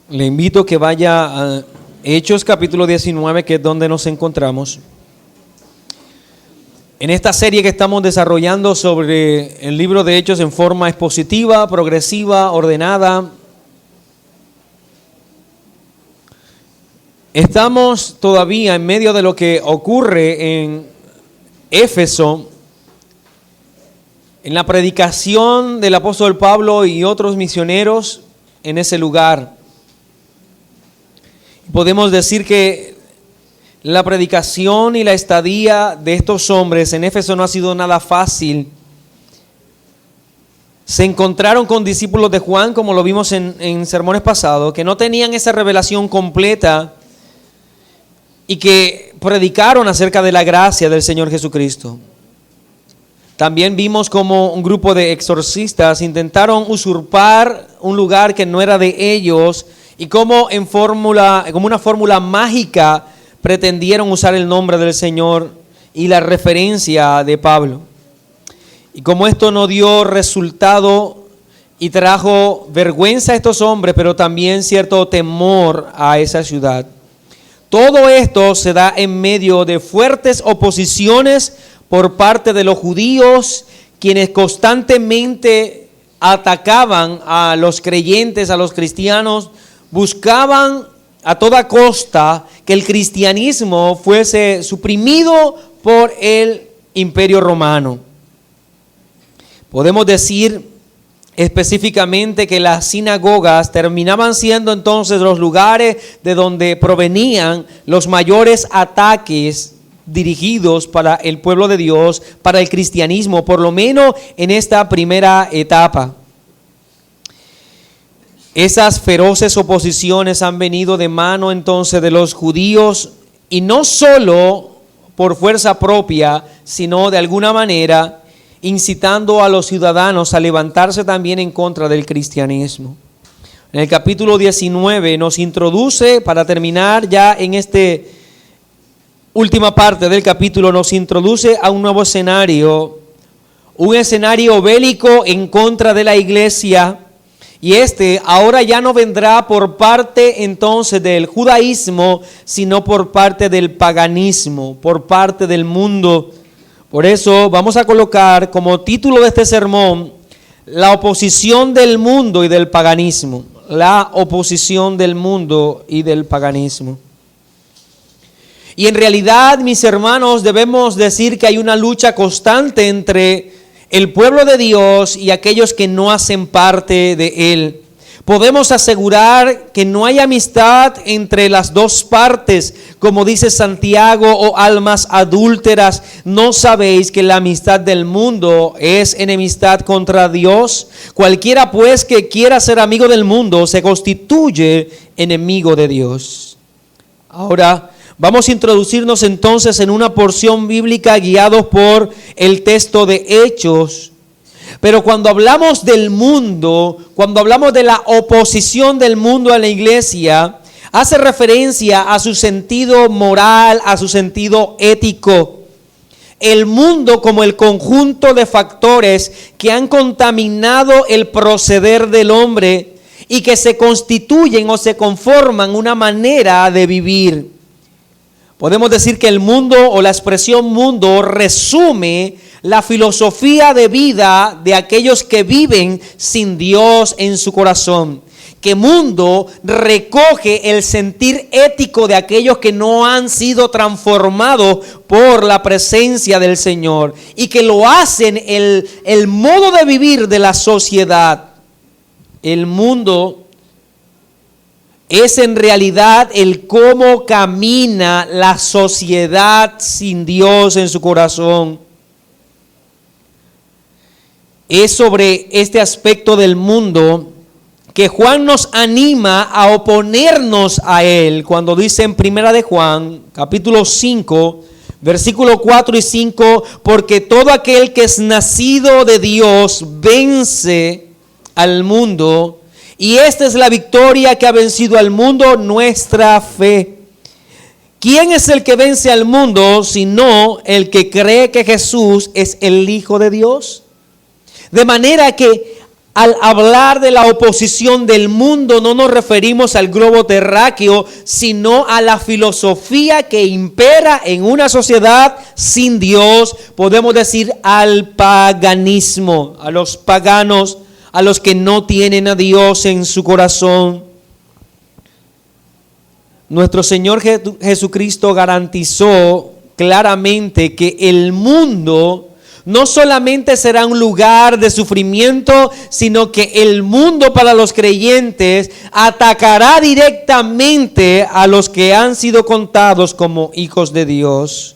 Le invito a que vaya a Hechos capítulo 19, que es donde nos encontramos. En esta serie que estamos desarrollando sobre el libro de Hechos en forma expositiva, progresiva, ordenada. Estamos todavía en medio de lo que ocurre en Éfeso, en la predicación del apóstol Pablo y otros misioneros en ese lugar. Podemos decir que la predicación y la estadía de estos hombres en Éfeso no ha sido nada fácil. Se encontraron con discípulos de Juan, como lo vimos en sermones pasados, que no tenían esa revelación completa y que predicaron acerca de la gracia del Señor Jesucristo. También vimos como un grupo de exorcistas intentaron usurpar un lugar que no era de ellos, y como una fórmula mágica pretendieron usar el nombre del Señor y la referencia de Pablo. Y como esto no dio resultado y trajo vergüenza a estos hombres, pero también cierto temor a esa ciudad. Todo esto se da en medio de fuertes oposiciones por parte de los judíos, quienes constantemente atacaban a los creyentes, a los cristianos. Buscaban a toda costa que el cristianismo fuese suprimido por el imperio romano. Podemos decir específicamente que las sinagogas terminaban siendo entonces los lugares de donde provenían los mayores ataques dirigidos para el pueblo de Dios, para el cristianismo, por lo menos en esta primera etapa. Esas feroces oposiciones han venido de mano entonces de los judíos, y no solo por fuerza propia, sino de alguna manera incitando a los ciudadanos a levantarse también en contra del cristianismo. En el capítulo 19 nos introduce, para terminar ya en esta última parte del capítulo, nos introduce a un nuevo escenario, un escenario bélico en contra de la iglesia. Y ahora ya no vendrá por parte entonces del judaísmo, sino por parte del paganismo, por parte del mundo. Por eso vamos a colocar como título de este sermón: la oposición del mundo y del paganismo. La oposición del mundo y del paganismo. Y en realidad, mis hermanos, debemos decir que hay una lucha constante entre el pueblo de Dios y aquellos que no hacen parte de él. Podemos asegurar que no hay amistad entre las dos partes, como dice Santiago: oh almas adúlteras, ¿no sabéis que la amistad del mundo es enemistad contra Dios? Cualquiera pues que quiera ser amigo del mundo se constituye enemigo de Dios. Ahora vamos a introducirnos entonces en una porción bíblica guiados por el texto de Hechos. Pero cuando hablamos del mundo, cuando hablamos de la oposición del mundo a la iglesia, hace referencia a su sentido moral, a su sentido ético. El mundo como el conjunto de factores que han contaminado el proceder del hombre y que se constituyen o se conforman una manera de vivir. Podemos decir que el mundo, o la expresión mundo, resume la filosofía de vida de aquellos que viven sin Dios en su corazón. Que mundo recoge el sentir ético de aquellos que no han sido transformados por la presencia del Señor y que lo hacen el modo de vivir de la sociedad. El mundo es en realidad el cómo camina la sociedad sin Dios en su corazón. Es sobre este aspecto del mundo que Juan nos anima a oponernos a él, cuando dice en Primera de Juan, capítulo 5, versículo 4 y 5, porque todo aquel que es nacido de Dios vence al mundo, y esta es la victoria que ha vencido al mundo, nuestra fe. ¿Quién es el que vence al mundo sino el que cree que Jesús es el Hijo de Dios? De manera que al hablar de la oposición del mundo no nos referimos al globo terráqueo, sino a la filosofía que impera en una sociedad sin Dios. Podemos decir al paganismo, a los paganos, a los que no tienen a Dios en su corazón. Nuestro Señor Jesucristo garantizó claramente que el mundo no solamente será un lugar de sufrimiento, sino que el mundo para los creyentes atacará directamente a los que han sido contados como hijos de Dios.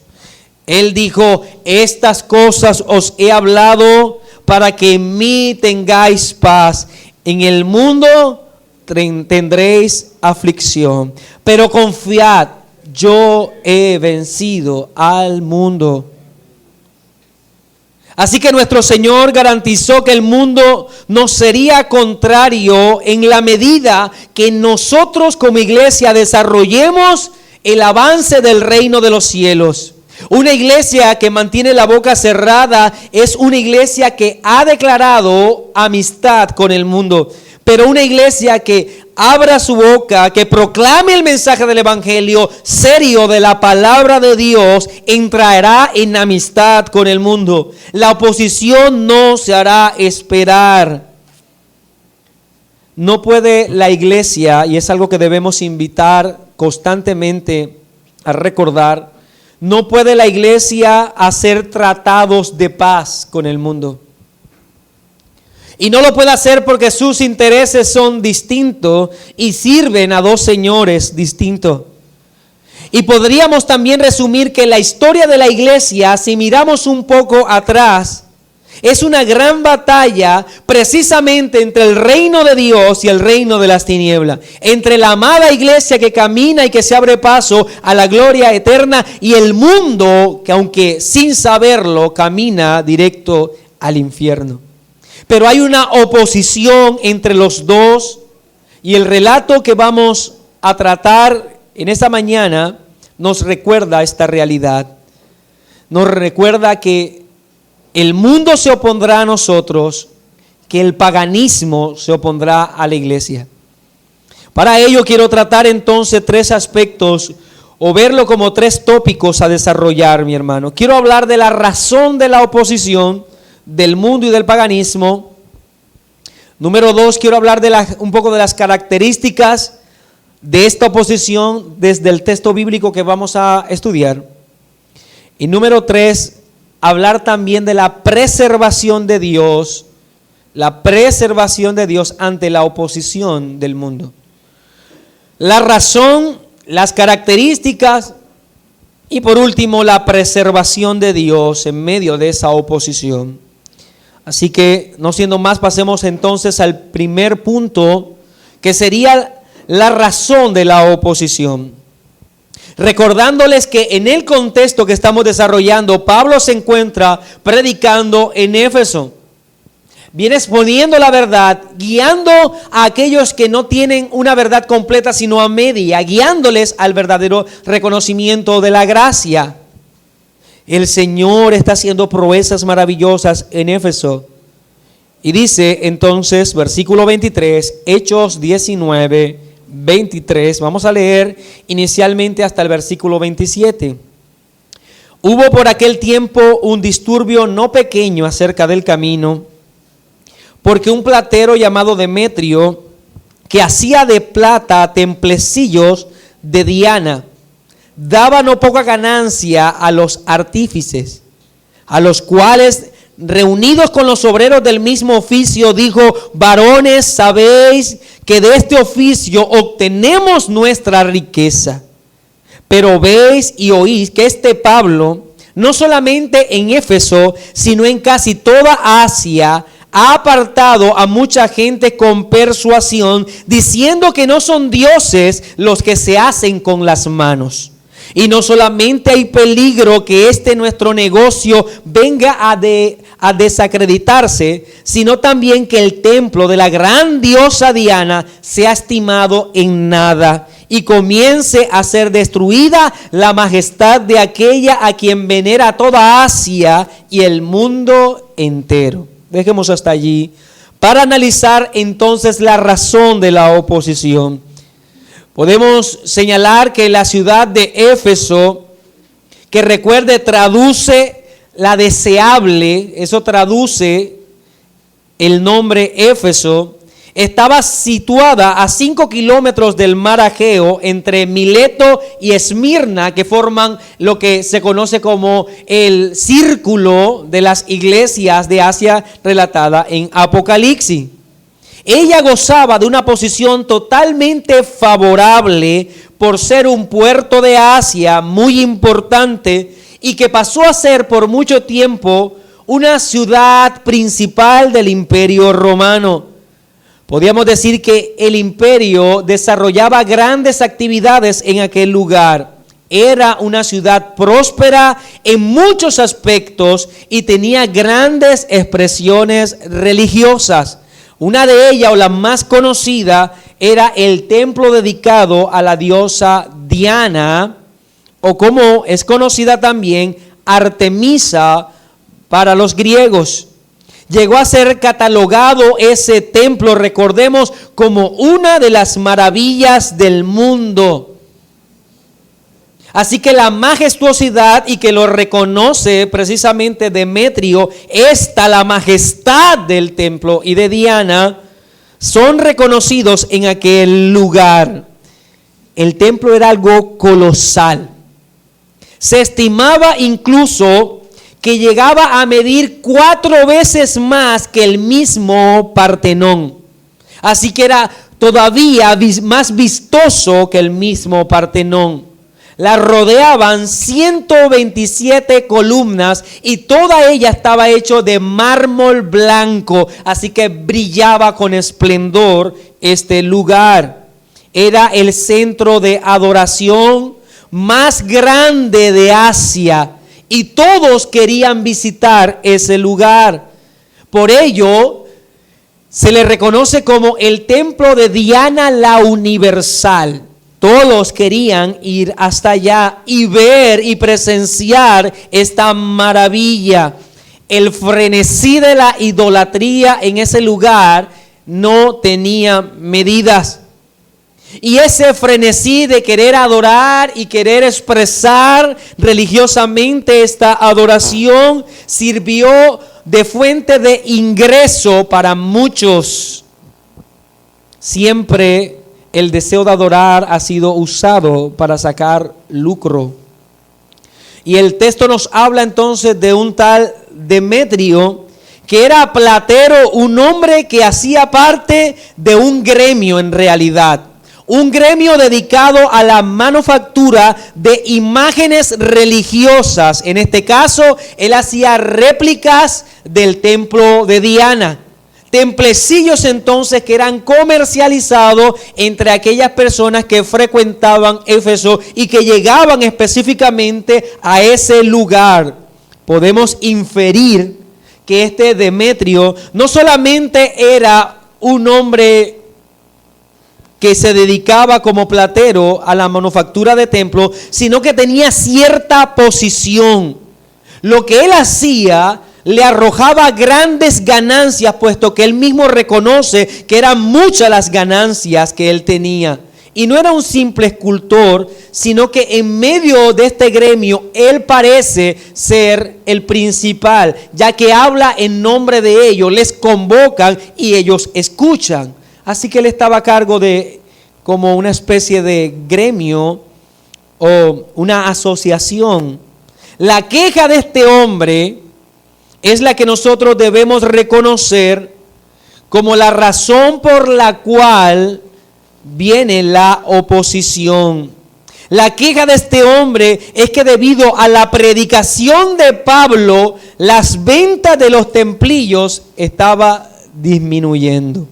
Él dijo: estas cosas os he hablado para que en mí tengáis paz. En el mundo tendréis aflicción, pero confiad, yo he vencido al mundo. Así que nuestro Señor garantizó que el mundo nos sería contrario en la medida que nosotros como iglesia desarrollemos el avance del reino de los cielos. Una iglesia que mantiene la boca cerrada es una iglesia que ha declarado amistad con el mundo. Pero una iglesia que abra su boca, que proclame el mensaje del evangelio serio de la palabra de Dios, entrará en amistad con el mundo. La oposición no se hará esperar. No puede la iglesia, y es algo que debemos invitar constantemente a recordar, no puede la iglesia hacer tratados de paz con el mundo. Y no lo puede hacer porque sus intereses son distintos y sirven a dos señores distintos. Y podríamos también resumir que la historia de la iglesia, si miramos un poco atrás, es una gran batalla precisamente entre el reino de Dios y el reino de las tinieblas. Entre la amada iglesia que camina y que se abre paso a la gloria eterna y el mundo que, aunque sin saberlo, camina directo al infierno. Pero hay una oposición entre los dos, y el relato que vamos a tratar en esta mañana nos recuerda esta realidad. Nos recuerda que el mundo se opondrá a nosotros, que el paganismo se opondrá a la iglesia. Para ello quiero tratar entonces tres aspectos, o verlo como tres tópicos a desarrollar, mi hermano. Quiero hablar de la razón de la oposición del mundo y del paganismo. Número 2, quiero hablar de un poco de las características de esta oposición desde el texto bíblico que vamos a estudiar. Y número 3, hablar también de la preservación de Dios ante la oposición del mundo. La razón, las características y por último la preservación de Dios en medio de esa oposición. Así que, no siendo más, pasemos entonces al primer punto, que sería la razón de la oposición. Recordándoles que en el contexto que estamos desarrollando, Pablo se encuentra predicando en Éfeso. Viene exponiendo la verdad, guiando a aquellos que no tienen una verdad completa, sino a media, guiándoles al verdadero reconocimiento de la gracia. El Señor está haciendo proezas maravillosas en Éfeso. Y dice entonces, versículo 23, Hechos 19, 23. Vamos a leer inicialmente hasta el versículo 27. Hubo por aquel tiempo un disturbio no pequeño acerca del camino, porque un platero llamado Demetrio, que hacía de plata templecillos de Diana, daba no poca ganancia a los artífices, a los cuales, reunidos con los obreros del mismo oficio, dijo: varones, sabéis que de este oficio obtenemos nuestra riqueza. Pero veis y oís que este Pablo, no solamente en Éfeso, sino en casi toda Asia, ha apartado a mucha gente con persuasión, diciendo que no son dioses los que se hacen con las manos. Y no solamente hay peligro que nuestro negocio venga a desacreditarse, sino también que el templo de la gran diosa Diana sea estimado en nada, y comience a ser destruida la majestad de aquella a quien venera toda Asia y el mundo entero. Dejemos hasta allí para analizar entonces la razón de la oposición. Podemos señalar que la ciudad de Éfeso, que recuerde traduce la deseable, eso traduce el nombre Éfeso, estaba situada a 5 kilómetros del mar Egeo entre Mileto y Esmirna, que forman lo que se conoce como el círculo de las iglesias de Asia relatada en Apocalipsis. Ella gozaba de una posición totalmente favorable por ser un puerto de Asia muy importante y que pasó a ser por mucho tiempo una ciudad principal del Imperio Romano. Podríamos decir que el imperio desarrollaba grandes actividades en aquel lugar. Era una ciudad próspera en muchos aspectos y tenía grandes expresiones religiosas. Una de ellas, o la más conocida, era el templo dedicado a la diosa Diana, o como es conocida también, Artemisa para los griegos. Llegó a ser catalogado ese templo, recordemos, como una de las maravillas del mundo. Así que la majestuosidad, y que lo reconoce precisamente Demetrio, la majestad del templo y de Diana, son reconocidos en aquel lugar. El templo era algo colosal. Se estimaba incluso que llegaba a medir 4 veces más que el mismo Partenón. Así que era todavía más vistoso que el mismo Partenón. La rodeaban 127 columnas y toda ella estaba hecho de mármol blanco, así que brillaba con esplendor este lugar. Era el centro de adoración más grande de Asia. Y todos querían visitar ese lugar. Por ello, se le reconoce como el templo de Diana la Universal. Todos querían ir hasta allá y ver y presenciar esta maravilla. El frenesí de la idolatría en ese lugar no tenía medidas. Y ese frenesí de querer adorar y querer expresar religiosamente esta adoración sirvió de fuente de ingreso para muchos. Siempre el deseo de adorar ha sido usado para sacar lucro. Y el texto nos habla entonces de un tal Demetrio, que era platero, un hombre que hacía parte de un gremio en realidad. Un gremio dedicado a la manufactura de imágenes religiosas. En este caso, él hacía réplicas del templo de Diana. Templecillos entonces que eran comercializados entre aquellas personas que frecuentaban Éfeso y que llegaban específicamente a ese lugar. Podemos inferir que este Demetrio no solamente era un hombre que se dedicaba como platero a la manufactura de templos, sino que tenía cierta posición. Lo que él hacía le arrojaba grandes ganancias, puesto que él mismo reconoce que eran muchas las ganancias que él tenía. Y no era un simple escultor, sino que en medio de este gremio él parece ser el principal, ya que habla en nombre de ellos, les convocan y ellos escuchan. Así que él estaba a cargo de como una especie de gremio o una asociación. La queja de este hombre es la que nosotros debemos reconocer como la razón por la cual viene la oposición. La queja de este hombre es que debido a la predicación de Pablo, las ventas de los templillos estaba disminuyendo.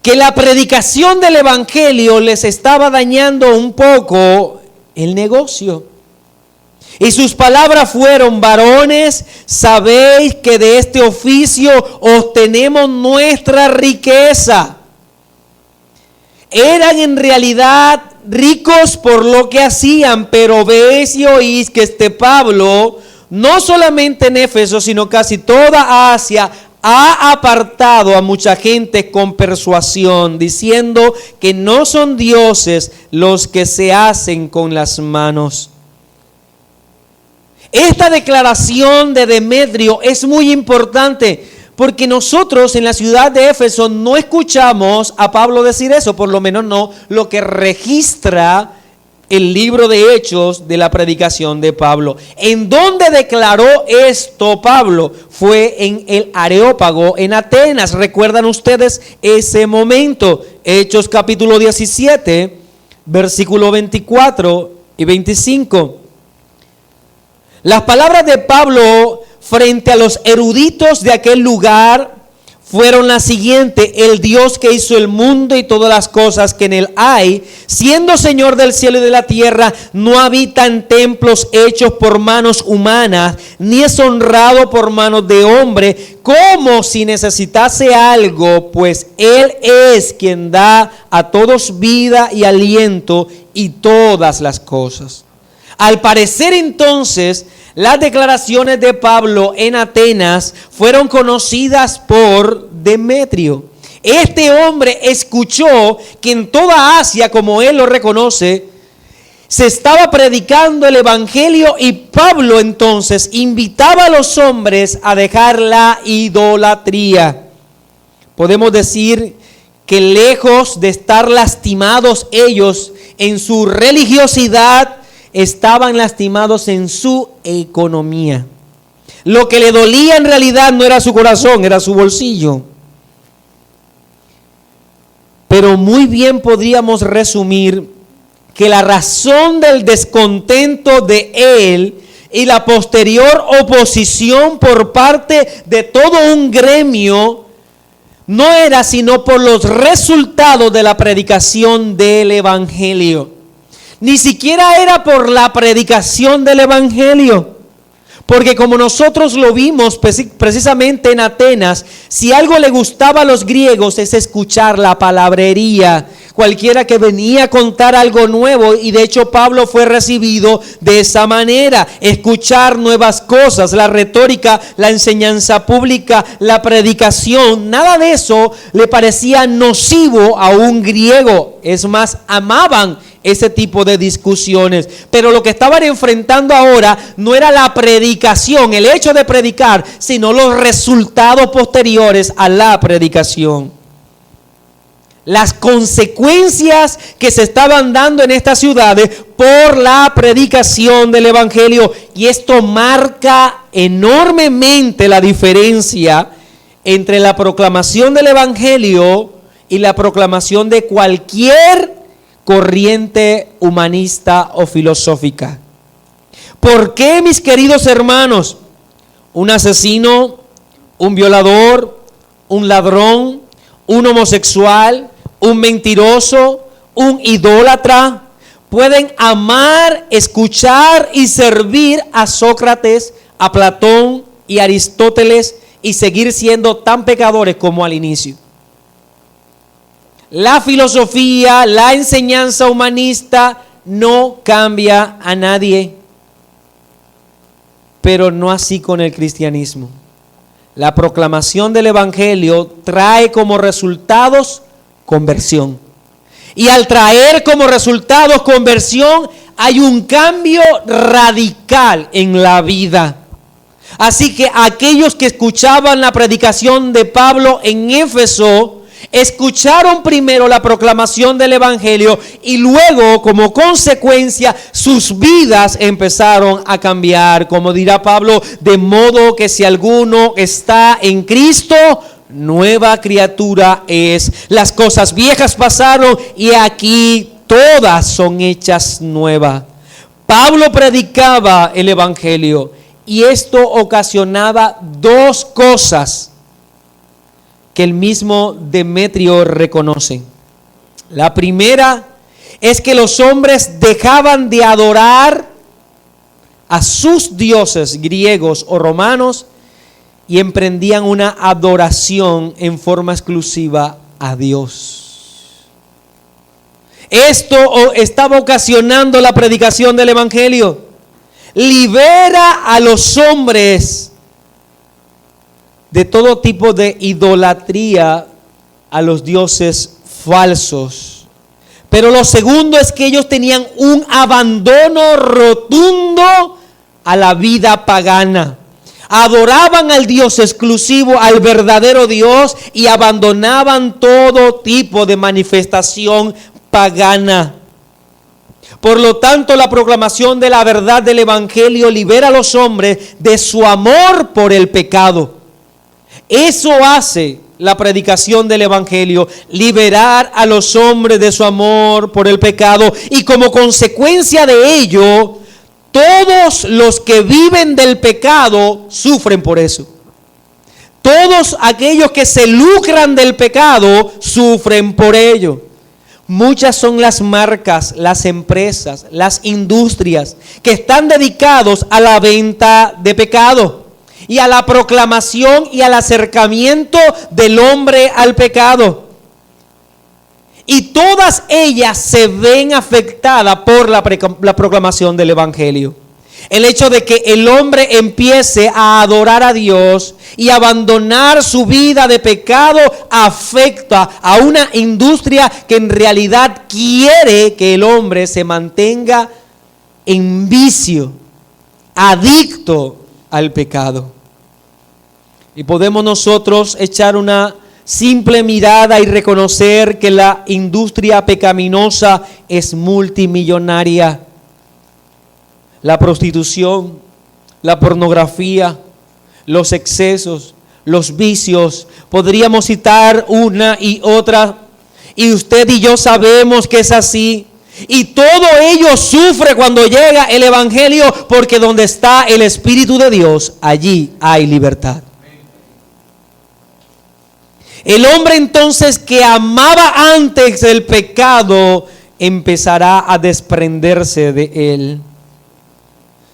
Que la predicación del evangelio les estaba dañando un poco el negocio. Y sus palabras fueron: varones, sabéis que de este oficio obtenemos nuestra riqueza. Eran en realidad ricos por lo que hacían, pero veis y oís que este Pablo, no solamente en Éfeso, sino casi toda Asia, ha apartado a mucha gente con persuasión, diciendo que no son dioses los que se hacen con las manos. Esta declaración de Demetrio es muy importante, porque nosotros en la ciudad de Éfeso no escuchamos a Pablo decir eso, por lo menos no lo que registra el libro de Hechos de la predicación de Pablo. ¿En dónde declaró esto Pablo? Fue en el Areópago, en Atenas. ¿Recuerdan ustedes ese momento? Hechos capítulo 17, versículo 24 y 25. Las palabras de Pablo frente a los eruditos de aquel lugar fueron las siguientes: el Dios que hizo el mundo y todas las cosas que en él hay, siendo Señor del cielo y de la tierra, no habita en templos hechos por manos humanas, ni es honrado por manos de hombre, como si necesitase algo, pues Él es quien da a todos vida y aliento y todas las cosas. Al parecer entonces, las declaraciones de Pablo en Atenas fueron conocidas por Demetrio. Este hombre escuchó que en toda Asia, como él lo reconoce, se estaba predicando el evangelio, y Pablo entonces invitaba a los hombres a dejar la idolatría. Podemos decir que lejos de estar lastimados ellos en su religiosidad, estaban lastimados en su economía. Lo que le dolía en realidad no era su corazón, era su bolsillo. Pero muy bien podríamos resumir que la razón del descontento de él y la posterior oposición por parte de todo un gremio no era sino por los resultados de la predicación del evangelio. Ni siquiera era por la predicación del evangelio, porque como nosotros lo vimos precisamente en Atenas, si algo le gustaba a los griegos es escuchar la palabrería. Cualquiera que venía a contar algo nuevo, y de hecho Pablo fue recibido de esa manera: escuchar nuevas cosas, la retórica, la enseñanza pública, la predicación. Nada de eso le parecía nocivo a un griego. Es más, amaban ese tipo de discusiones. Pero lo que estaban enfrentando ahora no era la predicación, el hecho de predicar, sino los resultados posteriores a la predicación. Las consecuencias que se estaban dando en estas ciudades por la predicación del evangelio. Y esto marca enormemente la diferencia entre la proclamación del evangelio y la proclamación de cualquier corriente humanista o filosófica. ¿Por qué, mis queridos hermanos, un asesino, un violador, un ladrón, un homosexual, un mentiroso, un idólatra pueden amar, escuchar y servir a Sócrates, a Platón y Aristóteles y seguir siendo tan pecadores como al inicio? La filosofía, la enseñanza humanista no cambia a nadie, pero no así con el cristianismo. La proclamación del evangelio trae como resultados conversión. Y al traer como resultados conversión, hay un cambio radical en la vida. Así que aquellos que escuchaban la predicación de Pablo en Éfeso, escucharon primero la proclamación del evangelio y luego, como consecuencia, sus vidas empezaron a cambiar. Como dirá Pablo: de modo que si alguno está en Cristo, nueva criatura es. Las cosas viejas pasaron y aquí todas son hechas nuevas. Pablo predicaba el evangelio y esto ocasionaba dos cosas que el mismo Demetrio reconoce. La primera es que los hombres dejaban de adorar a sus dioses griegos o romanos y emprendían una adoración en forma exclusiva a Dios. Esto estaba ocasionando la predicación del Evangelio. Libera a los hombres de todo tipo de idolatría a los dioses falsos. Pero lo segundo es que ellos tenían un abandono rotundo a la vida pagana. Adoraban al Dios exclusivo, al verdadero Dios, y abandonaban todo tipo de manifestación pagana. Por lo tanto, la proclamación de la verdad del Evangelio libera a los hombres de su amor por el pecado. Eso hace la predicación del Evangelio, liberar a los hombres de su amor por el pecado, y como consecuencia de ello, todos los que viven del pecado sufren por eso. Todos aquellos que se lucran del pecado sufren por ello. Muchas son las marcas, las empresas, las industrias que están dedicados a la venta de pecado y a la proclamación y al acercamiento del hombre al pecado. Y todas ellas se ven afectadas por la proclamación del Evangelio. El hecho de que el hombre empiece a adorar a Dios y abandonar su vida de pecado afecta a una industria que en realidad quiere que el hombre se mantenga en vicio, adicto al pecado. Y podemos nosotros echar una simple mirada y reconocer que la industria pecaminosa es multimillonaria. La prostitución, la pornografía, los excesos, los vicios, podríamos citar una y otra, y usted y yo sabemos que es así. Y todo ello sufre cuando llega el Evangelio, porque donde está el Espíritu de Dios, allí hay libertad. El hombre entonces que amaba antes el pecado empezará a desprenderse de él.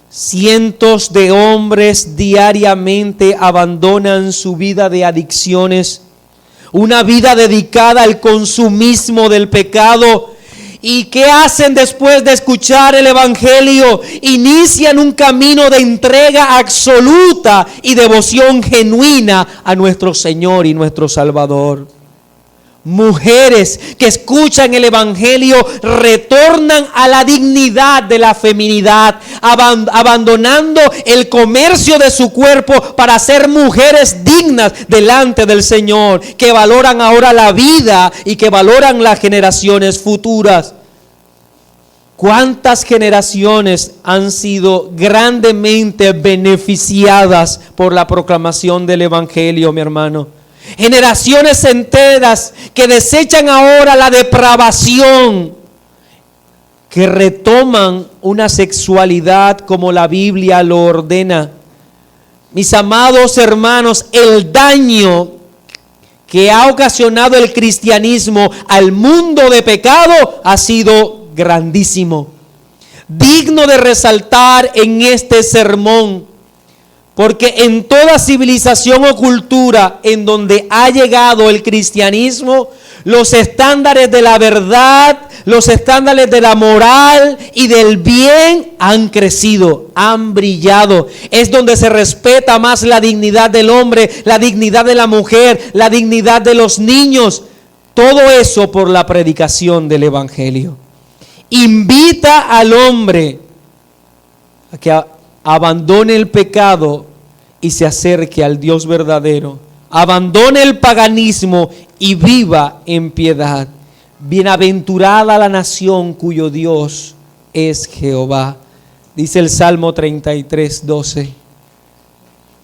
Cientos de hombres diariamente abandonan su vida de adicciones, una vida dedicada al consumismo del pecado. ¿Y qué hacen después de escuchar el Evangelio? Inician un camino de entrega absoluta y devoción genuina a nuestro Señor y nuestro Salvador. Mujeres que escuchan el Evangelio retornan a la dignidad de la feminidad, abandonando el comercio de su cuerpo para ser mujeres dignas delante del Señor, que valoran ahora la vida y que valoran las generaciones futuras. ¿Cuántas generaciones han sido grandemente beneficiadas por la proclamación del Evangelio, mi hermano? Generaciones enteras que desechan ahora la depravación, que retoman una sexualidad como la Biblia lo ordena. Mis amados hermanos, el daño que ha ocasionado el cristianismo al mundo de pecado ha sido grandísimo, digno de resaltar en este sermón. Porque en toda civilización o cultura en donde ha llegado el cristianismo, los estándares de la verdad, los estándares de la moral y del bien han crecido, han brillado. Es donde se respeta más la dignidad del hombre, la dignidad de la mujer, la dignidad de los niños. Todo eso por la predicación del Evangelio. Invita al hombre a que abandone el pecado y se acerque al Dios verdadero. Abandone el paganismo y viva en piedad. Bienaventurada la nación cuyo Dios es Jehová. Dice el Salmo 33:12.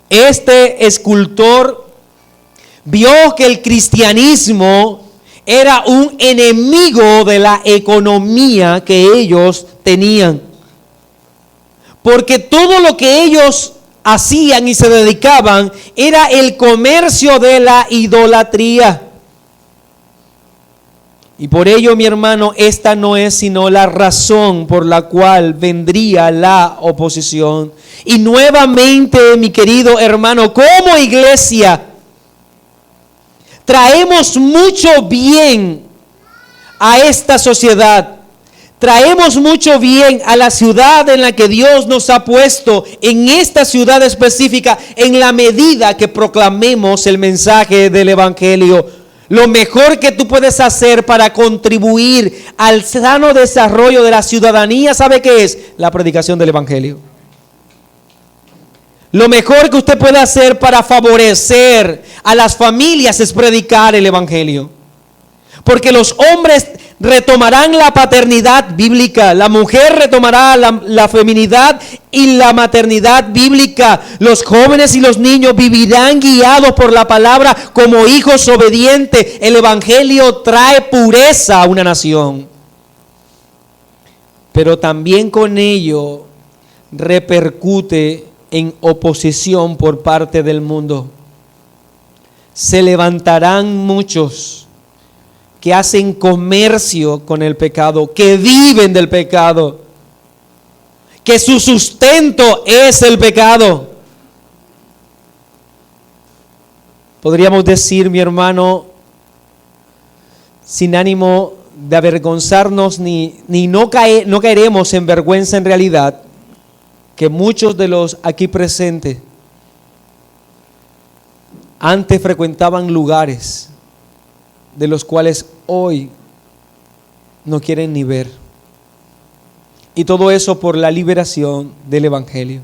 Este escultor vio que el cristianismo era un enemigo de la economía que ellos tenían. Porque todo lo que ellos hacían y se dedicaban era el comercio de la idolatría. Y por ello, mi hermano, esta no es sino la razón por la cual vendría la oposición. Y nuevamente, mi querido hermano, como iglesia, traemos mucho bien a esta sociedad. Traemos mucho bien a la ciudad en la que Dios nos ha puesto, en esta ciudad específica, en la medida que proclamemos el mensaje del Evangelio. Lo mejor que tú puedes hacer para contribuir al sano desarrollo de la ciudadanía, ¿sabe qué es? La predicación del Evangelio. Lo mejor que usted puede hacer para favorecer a las familias es predicar el Evangelio. Porque los hombres retomarán la paternidad bíblica, la mujer retomará la feminidad y la maternidad bíblica. Los jóvenes y los niños vivirán guiados por la palabra como hijos obedientes. El Evangelio trae pureza a una nación, pero también con ello repercute en oposición por parte del mundo. Se levantarán muchos que hacen comercio con el pecado, que viven del pecado, que su sustento es el pecado. Podríamos decir, mi hermano, sin ánimo de avergonzarnos ni no caeremos en vergüenza en realidad, que muchos de los aquí presentes antes frecuentaban lugares de los cuales hoy no quieren ni ver. Y todo eso por la liberación del Evangelio.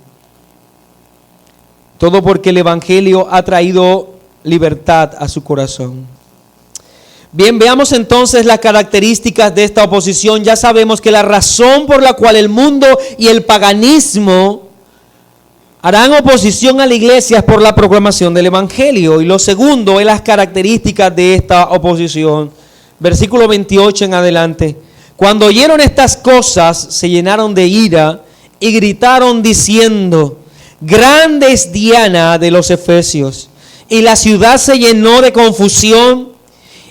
Todo porque el Evangelio ha traído libertad a su corazón. Bien, veamos entonces las características de esta oposición. Ya sabemos que la razón por la cual el mundo y el paganismo harán oposición a la iglesia es por la proclamación del Evangelio. Y lo segundo es las características de esta oposición. Versículo 28 en adelante. Cuando oyeron estas cosas, se llenaron de ira y gritaron diciendo: grande es Diana de los Efesios. Y la ciudad se llenó de confusión,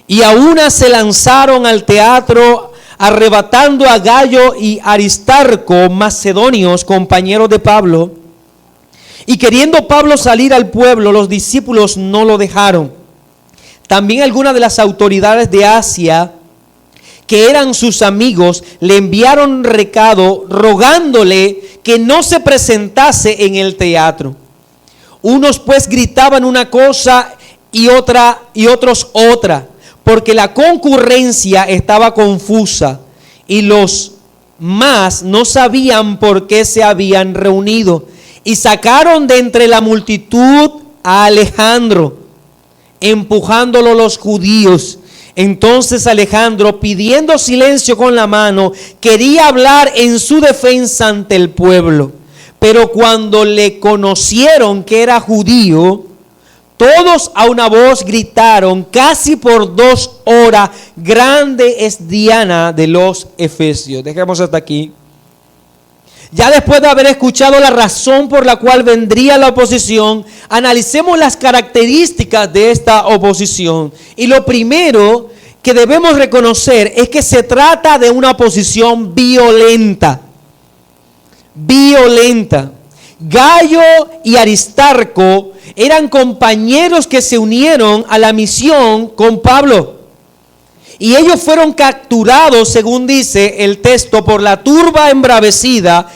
y a una se lanzaron al teatro, arrebatando a Gayo y Aristarco, macedonios, compañeros de Pablo. Y queriendo Pablo salir al pueblo, los discípulos no lo dejaron. También algunas de las autoridades de Asia, que eran sus amigos, le enviaron recado rogándole que no se presentase en el teatro. Unos pues gritaban una cosa y otros otra, porque la concurrencia estaba confusa y los más no sabían por qué se habían reunido. Y sacaron de entre la multitud a Alejandro, empujándolo los judíos. Entonces Alejandro, pidiendo silencio con la mano, quería hablar en su defensa ante el pueblo. Pero cuando le conocieron que era judío, todos a una voz gritaron casi por 2 horas: grande es Diana de los Efesios. Dejemos hasta aquí. Ya después de haber escuchado la razón por la cual vendría la oposición, analicemos las características de esta oposición. Y lo primero que debemos reconocer es que se trata de una oposición violenta. Violenta. Gayo y Aristarco eran compañeros que se unieron a la misión con Pablo. Y ellos fueron capturados, según dice el texto, por la turba embravecida,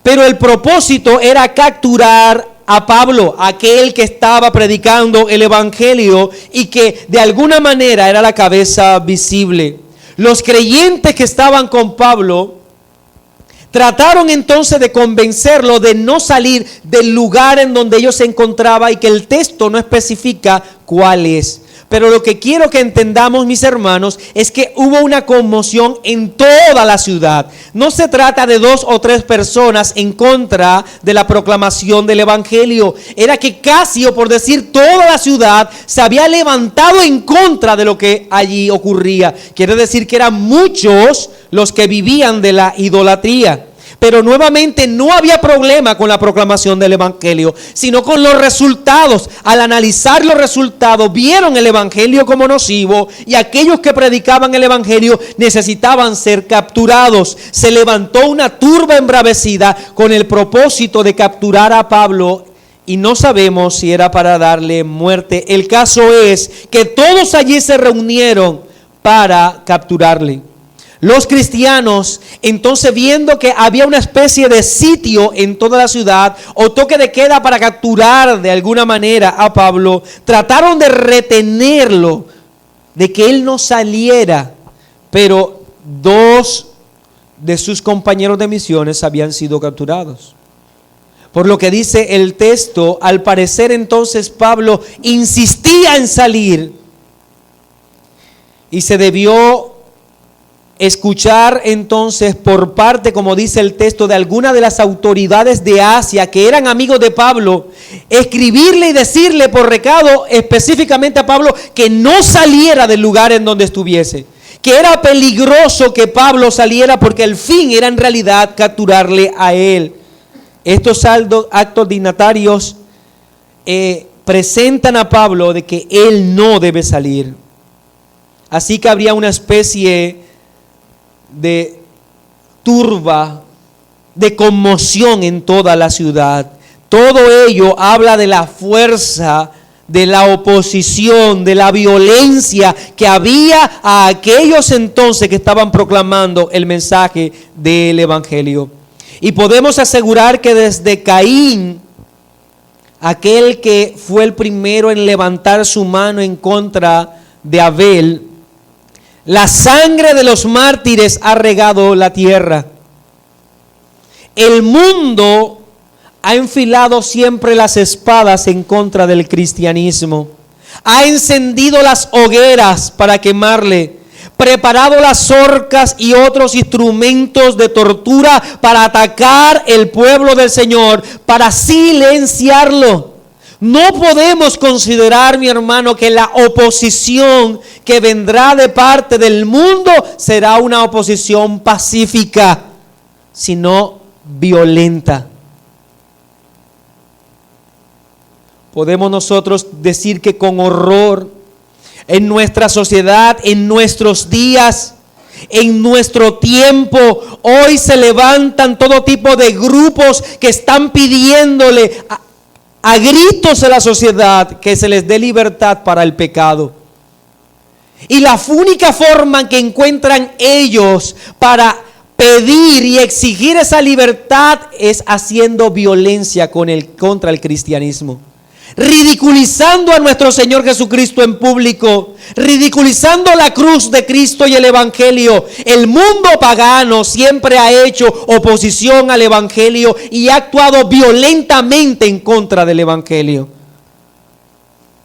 pero el propósito era capturar a Pablo, aquel que estaba predicando el Evangelio y que de alguna manera era la cabeza visible. Los creyentes que estaban con Pablo trataron entonces de convencerlo de no salir del lugar en donde ellos se encontraban, y que el texto no especifica cuál es. Pero lo que quiero que entendamos, mis hermanos, es que hubo una conmoción en toda la ciudad. No se trata de 2 o 3 personas en contra de la proclamación del Evangelio. Era que casi, o por decir toda la ciudad, se había levantado en contra de lo que allí ocurría. Quiere decir que eran muchos los que vivían de la idolatría. Pero nuevamente no había problema con la proclamación del Evangelio, sino con los resultados. Al analizar los resultados, vieron el Evangelio como nocivo, y aquellos que predicaban el Evangelio necesitaban ser capturados. Se levantó una turba embravecida con el propósito de capturar a Pablo, y no sabemos si era para darle muerte. El caso es que todos allí se reunieron para capturarle. Los cristianos, entonces, viendo que había una especie de sitio en toda la ciudad o toque de queda para capturar de alguna manera a Pablo, trataron de retenerlo, de que él no saliera, pero 2 de sus compañeros de misiones habían sido capturados. Por lo que dice el texto, al parecer entonces Pablo insistía en salir y se debió escuchar entonces por parte, como dice el texto, de alguna de las autoridades de Asia que eran amigos de Pablo, escribirle y decirle por recado específicamente a Pablo que no saliera del lugar en donde estuviese, que era peligroso que Pablo saliera porque el fin era en realidad capturarle a él. Estos actos dignatarios presentan a Pablo de que él no debe salir. Así que habría una especie de turba, de conmoción en toda la ciudad. Todo ello habla de la fuerza, de la oposición, de la violencia que había a aquellos entonces que estaban proclamando el mensaje del Evangelio. Y podemos asegurar que desde Caín, aquel que fue el primero en levantar su mano en contra de Abel, la sangre de los mártires ha regado la tierra. El mundo ha enfilado siempre las espadas en contra del cristianismo. Ha encendido las hogueras para quemarle, preparado las horcas y otros instrumentos de tortura para atacar el pueblo del Señor, para silenciarlo. No podemos considerar, mi hermano, que la oposición que vendrá de parte del mundo será una oposición pacífica, sino violenta. Podemos nosotros decir que con horror en nuestra sociedad, en nuestros días, en nuestro tiempo, hoy se levantan todo tipo de grupos que están pidiéndole a gritos a la sociedad que se les dé libertad para el pecado. Y la única forma que encuentran ellos para pedir y exigir esa libertad es haciendo violencia contra el cristianismo, ridiculizando a nuestro Señor Jesucristo en público, ridiculizando la cruz de Cristo y el Evangelio. El mundo pagano siempre ha hecho oposición al Evangelio y ha actuado violentamente en contra del Evangelio.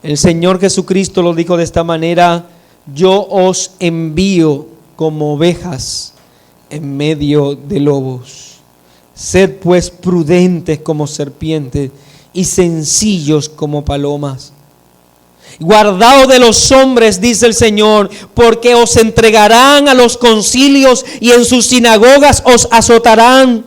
El Señor Jesucristo lo dijo de esta manera: yo os envío como ovejas en medio de lobos. Sed pues prudentes como serpientes y sencillos como palomas. Guardaos de los hombres, dice el Señor, porque os entregarán a los concilios y en sus sinagogas os azotarán.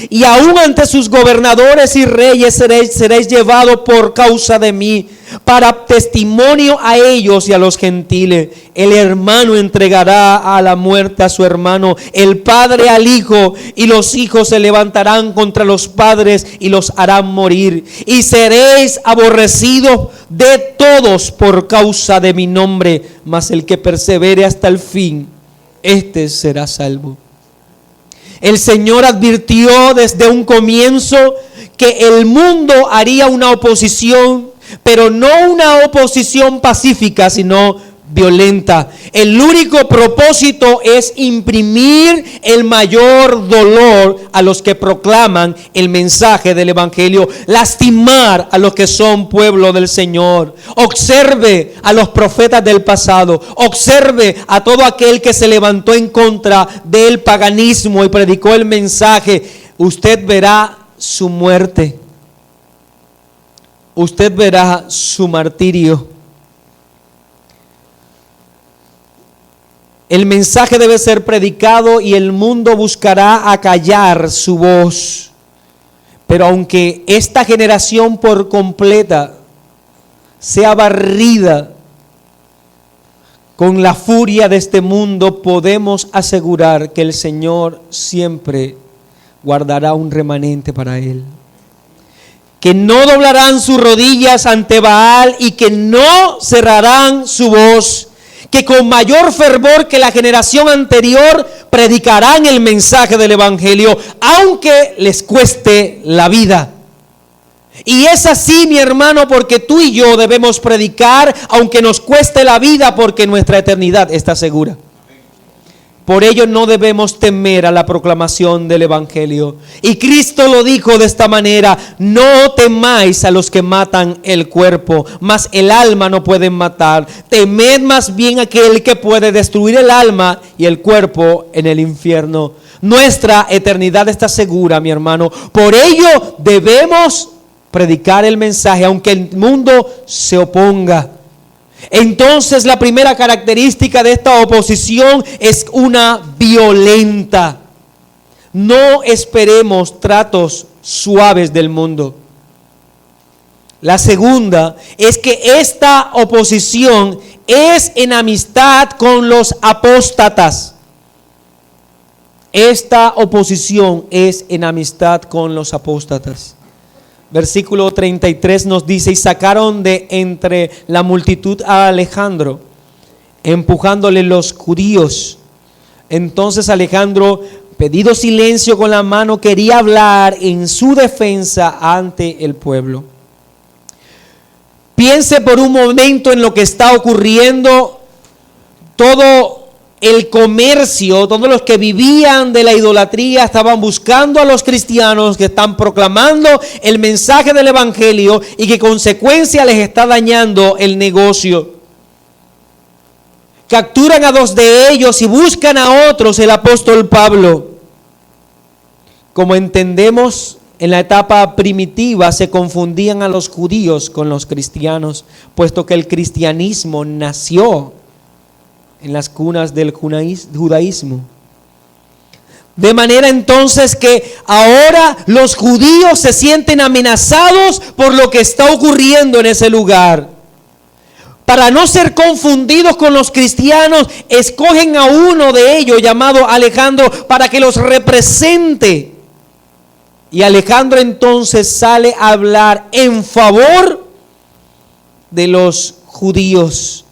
Y aún ante sus gobernadores y reyes seréis llevados por causa de mí, para testimonio a ellos y a los gentiles. El hermano entregará a la muerte a su hermano, el padre al hijo, y los hijos se levantarán contra los padres y los harán morir. Y seréis aborrecidos de todos por causa de mi nombre, mas el que persevere hasta el fin, este será salvo. El Señor advirtió desde un comienzo que el mundo haría una oposición, pero no una oposición pacífica, sino violenta. El único propósito es imprimir el mayor dolor a los que proclaman el mensaje del Evangelio, lastimar a los que son pueblo del Señor. Observe a los profetas del pasado, observe a todo aquel que se levantó en contra del paganismo y predicó el mensaje. Usted verá su muerte, usted verá su martirio. El mensaje debe ser predicado y el mundo buscará acallar su voz. Pero aunque esta generación por completa sea barrida con la furia de este mundo, podemos asegurar que el Señor siempre guardará un remanente para Él. Que no doblarán sus rodillas ante Baal y que no cerrarán su voz. que con mayor fervor que la generación anterior predicarán el mensaje del Evangelio, aunque les cueste la vida. Y es así, mi hermano, porque tú y yo debemos predicar, aunque nos cueste la vida, porque nuestra eternidad está segura. Por ello no debemos temer a la proclamación del Evangelio. Y Cristo lo dijo de esta manera: no temáis a los que matan el cuerpo, mas el alma no pueden matar. Temed más bien a aquel que puede destruir el alma y el cuerpo en el infierno. Nuestra eternidad está segura, mi hermano. Por ello debemos predicar el mensaje, aunque el mundo se oponga. Entonces, la primera característica de esta oposición es una violenta. No esperemos tratos suaves del mundo. La segunda es que esta oposición es enemistad con los apóstatas. Esta oposición es enemistad con los apóstatas. Versículo 33 nos dice: y sacaron de entre la multitud a Alejandro, empujándole los judíos. Entonces Alejandro, pedido silencio con la mano, quería hablar en su defensa ante el pueblo. Piense por un momento en lo que está ocurriendo. Todo el comercio, todos los que vivían de la idolatría estaban buscando a los cristianos que están proclamando el mensaje del Evangelio y que consecuencia les está dañando el negocio. Capturan a 2 de ellos y buscan a otros, el apóstol Pablo. Como entendemos, en la etapa primitiva se confundían a los judíos con los cristianos, puesto que el cristianismo nació en las cunas del judaísmo. De manera entonces que ahora los judíos se sienten amenazados por lo que está ocurriendo en ese lugar. Para no ser confundidos con los cristianos, escogen a uno de ellos llamado Alejandro para que los represente. Y Alejandro entonces sale a hablar en favor de los judíos.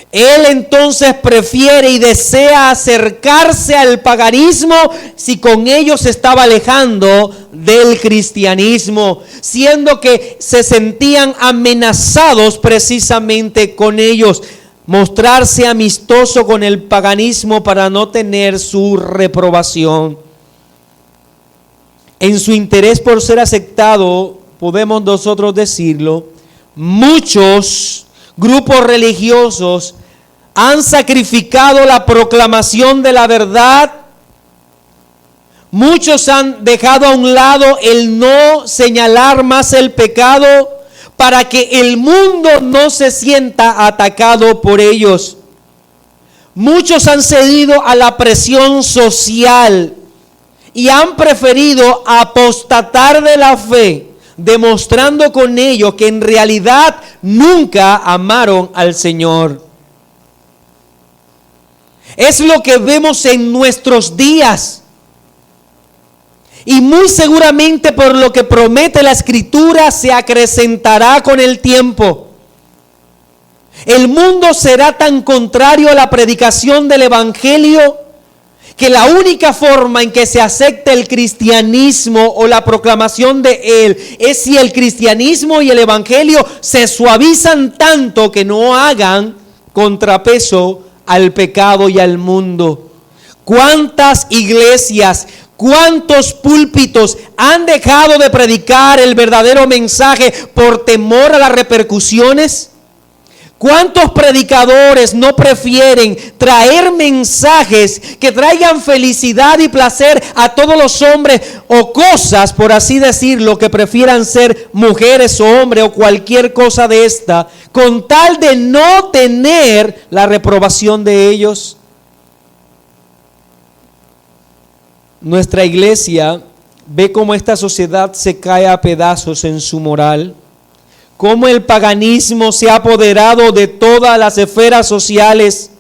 Él entonces prefiere y desea acercarse al paganismo si con ellos se estaba alejando del cristianismo, siendo que se sentían amenazados precisamente con ellos. Mostrarse amistoso con el paganismo para no tener su reprobación. En su interés por ser aceptado, podemos nosotros decirlo, muchos grupos religiosos han sacrificado la proclamación de la verdad. Muchos han dejado a un lado el no señalar más el pecado para que el mundo no se sienta atacado por ellos. Muchos han cedido a la presión social y han preferido apostatar de la fe, demostrando con ello que en realidad nunca amaron al Señor. Es lo que vemos en nuestros días. Y muy seguramente por lo que promete la Escritura se acrecentará con el tiempo. El mundo será tan contrario a la predicación del Evangelio que la única forma en que se acepte el cristianismo o la proclamación de él es si el cristianismo y el evangelio se suavizan tanto que no hagan contrapeso al pecado y al mundo. ¿Cuántas iglesias, cuántos púlpitos han dejado de predicar el verdadero mensaje por temor a las repercusiones? ¿Cuántos predicadores no prefieren traer mensajes que traigan felicidad y placer a todos los hombres, o cosas, por así decirlo, que prefieran ser mujeres o hombres o cualquier cosa de esta, con tal de no tener la reprobación de ellos? Nuestra iglesia ve cómo esta sociedad se cae a pedazos en su moral. Cómo el paganismo se ha apoderado de todas las esferas sociales,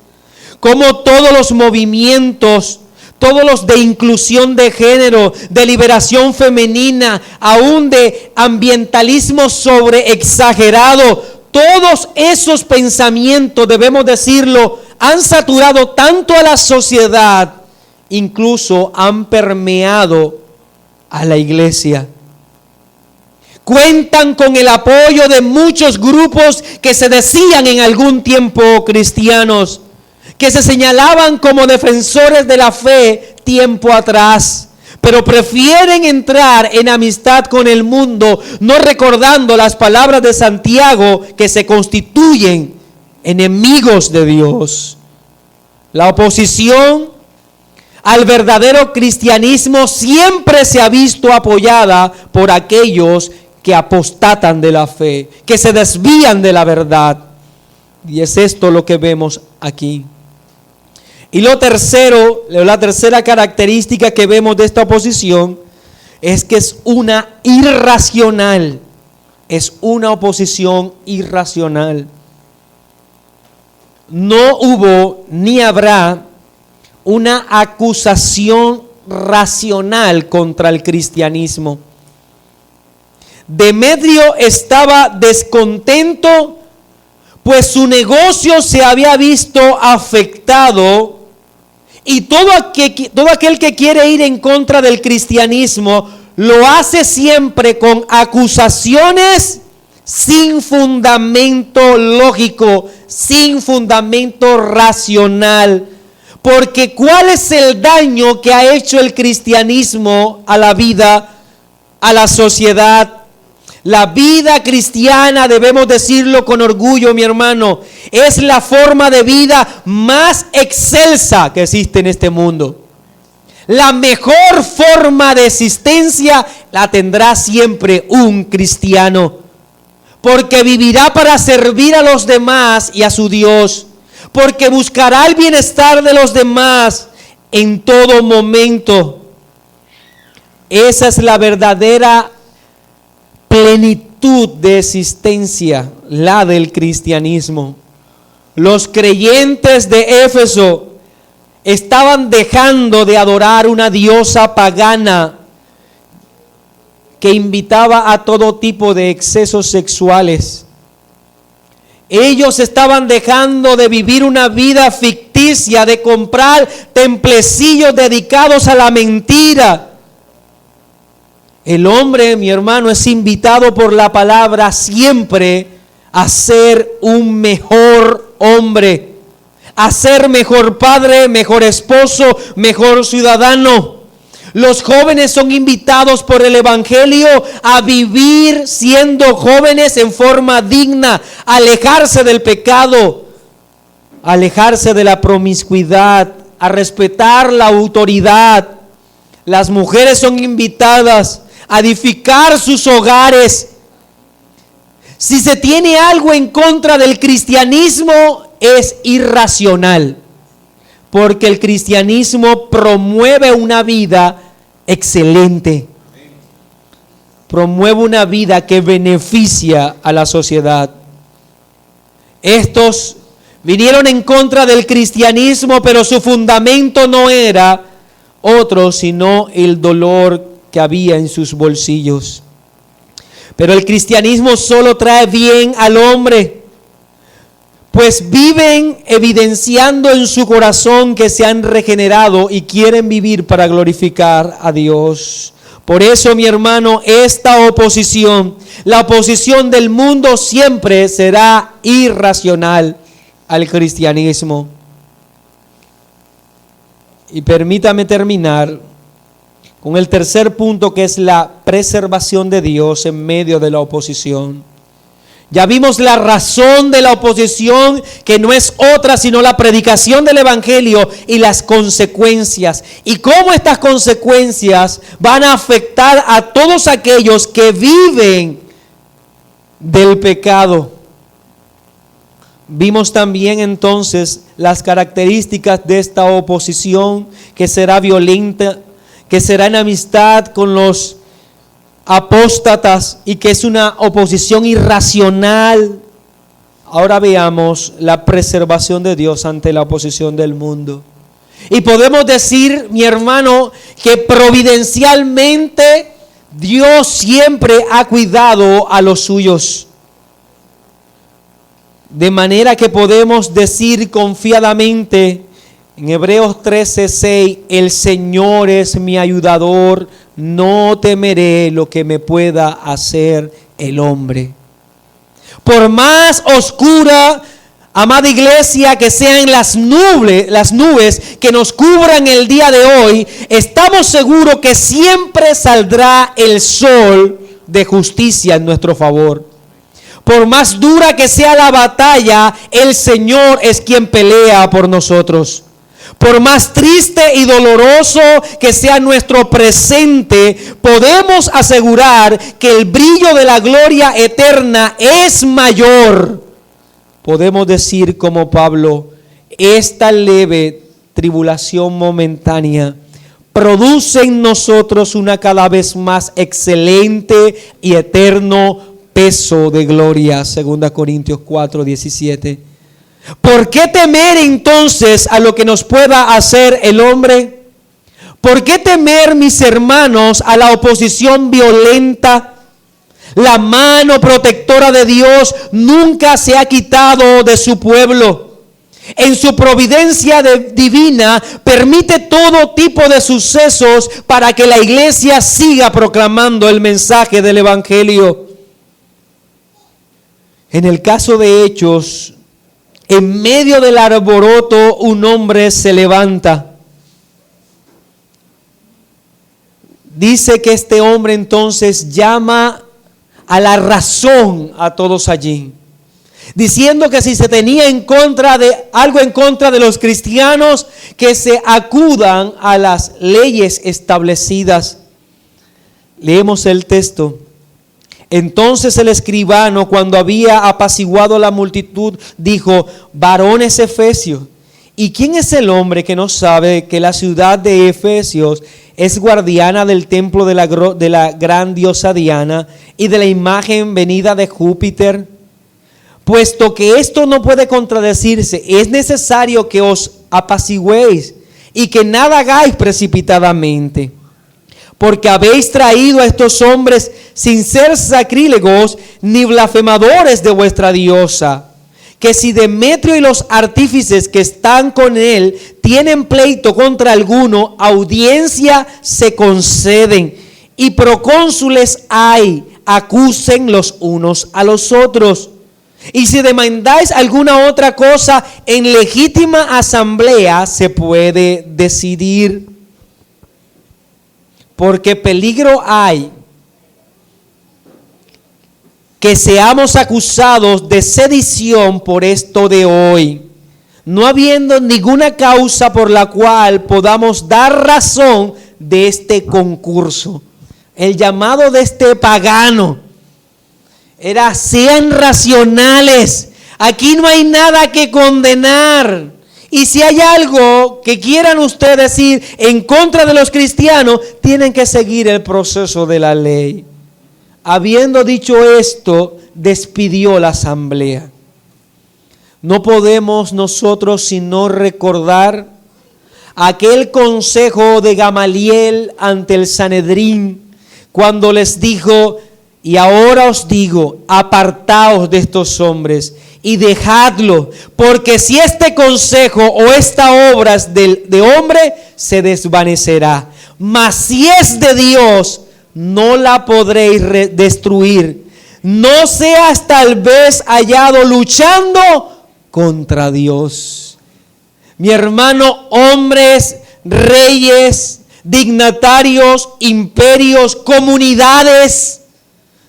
cómo todos los movimientos, todos los de inclusión de género, de liberación femenina, aún de ambientalismo sobre exagerado, todos esos pensamientos, debemos decirlo, han saturado tanto a la sociedad, incluso han permeado a la iglesia. Cuentan con el apoyo de muchos grupos que se decían en algún tiempo cristianos, que se señalaban como defensores de la fe tiempo atrás, pero prefieren entrar en amistad con el mundo, no recordando las palabras de Santiago, que se constituyen enemigos de Dios. La oposición al verdadero cristianismo siempre se ha visto apoyada por aquellos que apostatan de la fe, que se desvían de la verdad. Y es esto lo que vemos aquí. Y lo tercero, la tercera característica que vemos de esta oposición es que es una irracional. Es una oposición irracional. No hubo ni habrá una acusación racional contra el cristianismo. Demetrio estaba descontento, pues su negocio se había visto afectado, y todo aquel que quiere ir en contra del cristianismo lo hace siempre con acusaciones sin fundamento lógico, sin fundamento racional. Porque ¿cuál es el daño que ha hecho el cristianismo a la vida, a la sociedad? La vida cristiana, debemos decirlo con orgullo, mi hermano, es la forma de vida más excelsa que existe en este mundo. La mejor forma de existencia la tendrá siempre un cristiano, porque vivirá para servir a los demás y a su Dios, porque buscará el bienestar de los demás en todo momento. Esa es la verdadera plenitud de existencia, la del cristianismo. Los creyentes de Éfeso estaban dejando de adorar una diosa pagana que invitaba a todo tipo de excesos sexuales. Ellos estaban dejando de vivir una vida ficticia, de comprar templecillos dedicados a la mentira. El hombre, mi hermano, es invitado por la palabra siempre a ser un mejor hombre, a ser mejor padre, mejor esposo, mejor ciudadano. Los jóvenes son invitados por el Evangelio a vivir siendo jóvenes en forma digna, a alejarse del pecado, a alejarse de la promiscuidad, a respetar la autoridad. Las mujeres son invitadas a edificar sus hogares. Si se tiene algo en contra del cristianismo, es irracional, porque el cristianismo promueve una vida excelente, promueve una vida que beneficia a la sociedad. Estos vinieron en contra del cristianismo, pero su fundamento no era otro sino el dolor que había en sus bolsillos. Pero el cristianismo solo trae bien al hombre, pues viven evidenciando en su corazón que se han regenerado y quieren vivir para glorificar a Dios. Por eso, mi hermano, esta oposición, la oposición del mundo, siempre será irracional al cristianismo. Y permítame terminar con el tercer punto, que es la preservación de Dios en medio de la oposición. Ya vimos la razón de la oposición, que no es otra sino la predicación del Evangelio y las consecuencias. Y cómo estas consecuencias van a afectar a todos aquellos que viven del pecado. Vimos también entonces las características de esta oposición, que será violenta, que será en amistad con los apóstatas y que es una oposición irracional. Ahora veamos la preservación de Dios ante la oposición del mundo. Y podemos decir, mi hermano, que providencialmente Dios siempre ha cuidado a los suyos. De manera que podemos decir confiadamente en Hebreos 13:6, el Señor es mi ayudador, no temeré lo que me pueda hacer el hombre. Por más oscura, amada iglesia, que sean las nubes que nos cubran el día de hoy, estamos seguros que siempre saldrá el sol de justicia en nuestro favor. Por más dura que sea la batalla, el Señor es quien pelea por nosotros. Por más triste y doloroso que sea nuestro presente, podemos asegurar que el brillo de la gloria eterna es mayor. Podemos decir como Pablo, esta leve tribulación momentánea produce en nosotros una cada vez más excelente y eterno peso de gloria. 2 Corintios 4:17. ¿Por qué temer entonces a lo que nos pueda hacer el hombre? ¿Por qué temer, mis hermanos, a la oposición violenta? La mano protectora de Dios nunca se ha quitado de su pueblo. En su providencia divina permite todo tipo de sucesos para que la iglesia siga proclamando el mensaje del evangelio. En el caso de Hechos, en medio del alboroto, un hombre se levanta. Dice que este hombre entonces llama a la razón a todos allí, diciendo que si se tenía algo en contra de los cristianos, que se acudan a las leyes establecidas. Leemos el texto. Entonces el escribano, cuando había apaciguado la multitud, dijo: varones efesios, ¿y quién es el hombre que no sabe que la ciudad de Efesios es guardiana del templo de la gran diosa Diana y de la imagen venida de Júpiter? Puesto que esto no puede contradecirse, es necesario que os apaciguéis y que nada hagáis precipitadamente. Porque habéis traído a estos hombres sin ser sacrílegos ni blasfemadores de vuestra diosa, que si Demetrio y los artífices que están con él tienen pleito contra alguno, audiencia se conceden, y procónsules hay, acusen los unos a los otros. Y si demandáis alguna otra cosa, en legítima asamblea se puede decidir. Porque peligro hay que seamos acusados de sedición por esto de hoy, no habiendo ninguna causa por la cual podamos dar razón de este concurso. El llamado de este pagano era: sean racionales, aquí no hay nada que condenar. Y si hay algo que quieran ustedes decir en contra de los cristianos, tienen que seguir el proceso de la ley. Habiendo dicho esto, despidió la asamblea. No podemos nosotros sino recordar aquel consejo de Gamaliel ante el Sanedrín, cuando les dijo: y ahora os digo, apartaos de estos hombres y dejadlo, porque si este consejo o esta obra es de hombre, se desvanecerá. Mas si es de Dios, no la podréis destruir. No seas tal vez hallado luchando contra Dios. Mi hermano, hombres, reyes, dignatarios, imperios, comunidades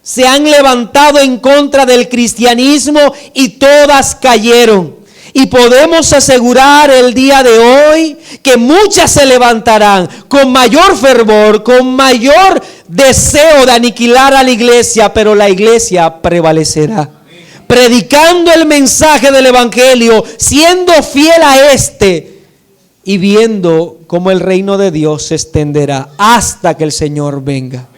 se han levantado en contra del cristianismo y todas cayeron. Y podemos asegurar el día de hoy que muchas se levantarán con mayor fervor, con mayor deseo de aniquilar a la iglesia, pero la iglesia prevalecerá. Predicando el mensaje del evangelio, siendo fiel a este y viendo cómo el reino de Dios se extenderá hasta que el Señor venga.